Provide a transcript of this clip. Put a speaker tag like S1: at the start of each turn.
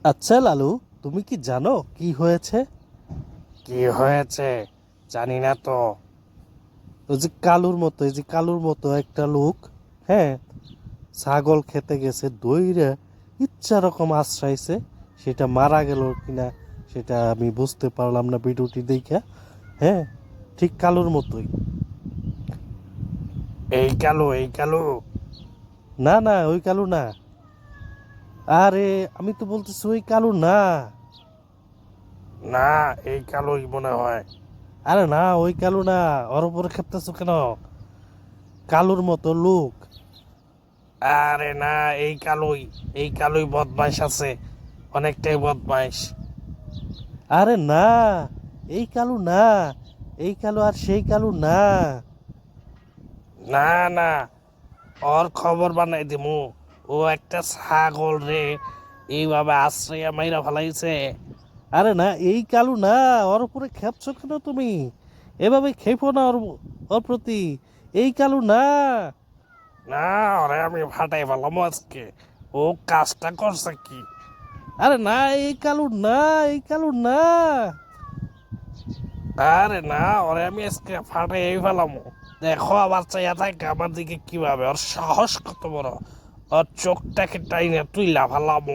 S1: আচ্ছা লালু, তুমি কি জানো কি হয়েছে?
S2: কি হয়েছে? জানি না তো।
S1: ওই যে কালুর মতো, এই যে কালুর মতো একটা লোক, হ্যাঁ, ছাগল খেতে গেছে, দইরা ইচ্ছা রকম আশ্রাইছে। সেটা মারা গেল কিনা সেটা আমি বুঝতে পারলাম না ভিডিওটি দেখা। হ্যাঁ, ঠিক কালুর মতোই।
S2: এই কালো।
S1: না না, ওই কালু না। আরে, আমি তো বলতেছি ওই কালু না।
S2: না, এই কালোই মনে হয়।
S1: আরে না, ওই কালু না। ওর উপরে খেপতেছো কেন? কালুর মতো লোক।
S2: আরে না, এই কালোই বদমাইশ আছে, অনেকটাই বদমাইশ।
S1: আরে না, এই কালু না। এই কালু আর সেই কালু না।
S2: না না, ওর খবর বানাই দিমু। ও একটা ছাগল রে এইভাবে আশ্রয়া মাইরা ফেলাইছে।
S1: আরে না, এই কালু না। ওর উপরে খেপছো কেন তুমি? এভাবে খেপো না ওর ওর প্রতি। এই কালু না।
S2: না, ওরে আমি ফাটাই ফেলাম আজকে। ও কাজটা করছে কি?
S1: আরে না, এই কালু না। এই কালু না।
S2: আরে না, ওরে আমি আজকে ফাটাই ফেলাম। দেখো আবার চাইয়া থাকে আমার দিকে কিভাবে, ওর সাহস কত বড়। ওর চোখটাকে টাইনে তুইলা ফেলাম।